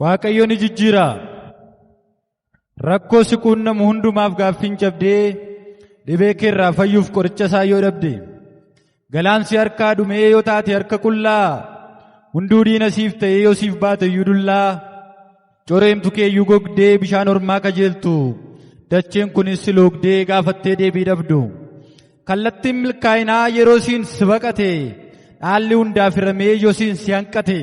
Waaqayyo ni jijjiira. Rakkoo si quunnamu hundumaaf gaaffiin cabdee dhibee kee irraa fayyuuf qoricha isaa yoo dhabde, galaan si harkaa dhumee yoo taate harka qullaa, hunduu diina siif ta'ee yoo siif baate iyyuu dullaa, coreemtu kee iyyuu gogdee bishaan ormaa kajeeltu, dacheen kunis si loogdee gaafattee deebii dhabdu. Kallattiin milkaa'inaa yeroo siin si baqate, dhaalli hundaaf hiramee yoo siin si hanqate,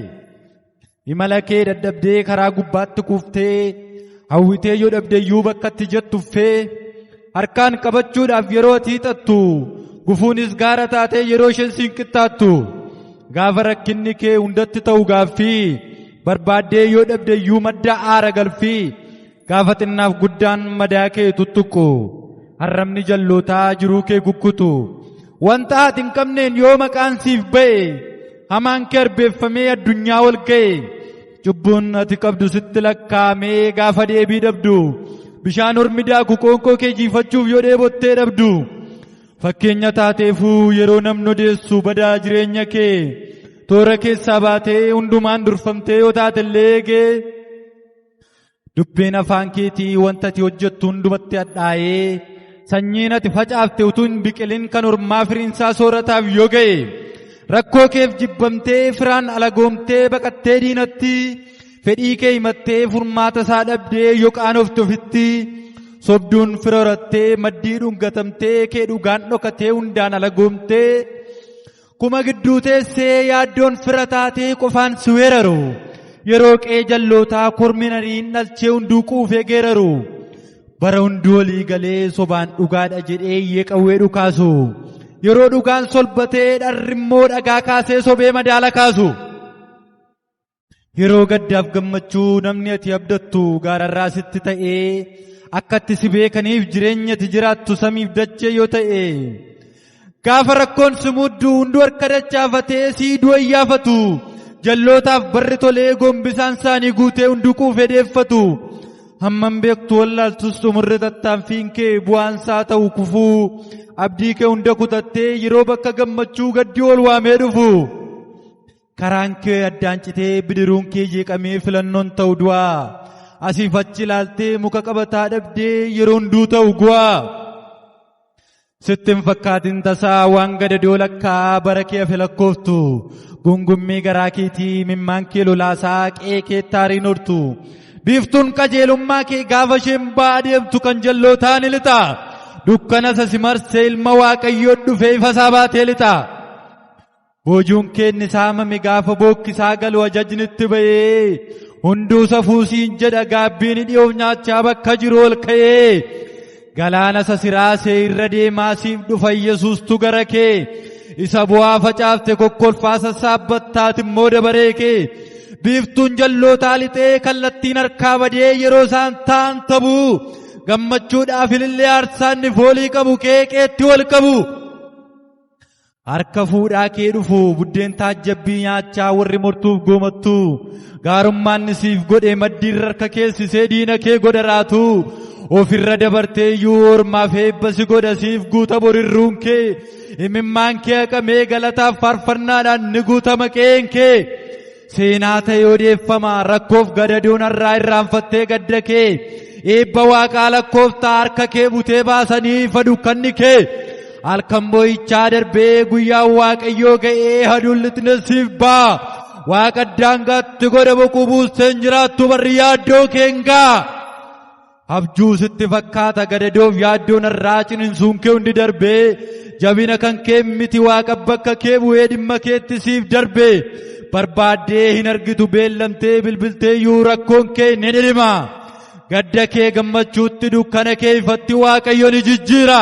imala kee dadhabdee karaa gubbaatti kuuftee, hawwitee yoo dhabde iyyuu bakkatti jettuffee, harkaan qabachuudhaaf yeroo ati hiixattu, gufuunis gaara taatee yeroo isheen siin qixxaattu, gaafa rakkinni kee hundatti ta'u gaaffii, barbaaddee yoo dhabde iyyuu madda aara galfii, gaafa xinnaaf guddaan madaa kee tuttuqqu, harramni jallootaa jiruu kee kukkutu, wanta ati hin qabneen yoo maqaan siif ba'e, hamaan kee arbeeffamee addunyaa ol ga'e, cubbuun ati qabdu sitti lakkaa'amee gaafa deebii dhabdu, bishaan ormi daaku qoonqoo kee jiifachuuf yoo dheebottee dhabdu, fakkeenya taateefuu yeroo namni odeessu badaa jireenya kee, toora keessaa baatee hundumaan durfamtee yoo taatellee eegee, dubbeen afaan keetii wanta ati hojjettu hundumatti hadhaa'ee, sanyiin ati facaafte utuu hin biqilin kan ormaa firiinsaa soorataaf yoo ga'e, rakkoo keef jibbamtee firaan alagoomtee baqattee diinatti, fedhii kee himattee furmaata isaa dhabdee yoo qaanofte ofitti, sobduun fira horattee maddii dhungatamtee kee dhugaan dhokatee hundaan alagoomtee, kuma gidduu teessee yaaddoon fira taatee qofaan si weeraru, yeroo qee jallootaa korminariin dhalchee hunduu quufee geeraru, bara hunduu olii galee sobaan dhugaadha jedhee iyyee qawwee dhukaasu, yeroo dhugaan solbatee dharrimmoo dhagaa kaasee sobee madaala kaasu, yeroo gaddaaf gammachuu namni ati abdattu gaararraa sitti ta'ee, akkatti si beekaniif jireenya ati jiraattu samiif dachee yoo ta'e, gaafa rakkoon si muddu hunduu harka dachaafatee sii du'a iyyaafatu, jallootaaf barri tolee gombisaan isaanii guutee hunduu quufee deeffatu, hammam beektu wallaaltus xumurri tattaaffiin kee bu'aan isaa ta'u kufuu, abdii kee hunda kutattee yeroo bakka gammachuu gaddi ol waamee dhufu, karaan kee addaan citee bidiruun kee jeeqamee filannoon ta'u du'aa, asiif achi ilaaltee muka qabataa dhabdee yeroo hunduu ta'u gu'aa, sitti hin fakkaatin tasaa waan gadadoo lakkaa bara kee hafe lakkooftu, gungummii garaa keetii mimmaan kee lolaasaa qe'ee kee taariin hortu, biiftuun qajeelummaa kee gaafa isheen ba'aa deemtu kan jallootaa ni lixa, dukkana isa si marsee ilma Waaqayyoo dhufee ifa isaa baatee lixa, boojuun kee ni saamame gaafa bookkisaa galu ajajnitti ba'ee, hunduu safuusiin jedha gaabbiin dhiyoof nyaachaa bakka jiru ol ka'ee, galaana isa siraasee irra deemaa siif dhufa Yesuustu gara kee, isa bu'aa facaafte kokkolfaa sassaabbattaati immoo dabaree kee, biiftuun jallootaa lixee kallattiin harkaa badee yeroo isaan ta'an tabuu, gammachuudhaaf ilillee aarsaan ni foolii qabu qeeqeetti wal qabu, harka fuudhaa kee dhufu buddeen taajjabbii nyaachaa warri mortuuf goomattu, gaarummaan ni siif godhe maddiirra harka keessisee diina kee godha raatu, ofirra dabartee iyyuu ormaaf eebba si godha siif guuta borirruun kee, imimmaan kee haqamee galataaf faarfannaadhaan ni guutama qe'een kee, seenaa ta'e odeeffama rakkoof gadadoon har'aa irraanfattee gadda kee, eebba waaqaa lakkooftaa harka kee butee baasanii ifa dukkanni kee, halkan boo'ichaa darbee guyyaan Waaqayyoo ga'ee aduun lixne siif ba'a, waaqa daangaatti godha boquu buusteen jiraattu barri yaaddoo keengaa, abjuu sitti fakkaata gadadoof yaaddoon har'aa cininsuun kee hundi darbee, jabina kan kee miti waaqa bakka kee bu'ee dhimma keetti siif darbee, barbaaddee hin argitu beellamtee bilbiltee iyyuu rakkoon kee ni dhidhima, gadda kee gammachuutti dukkana kee ifatti Waaqayyo ni jijjiira.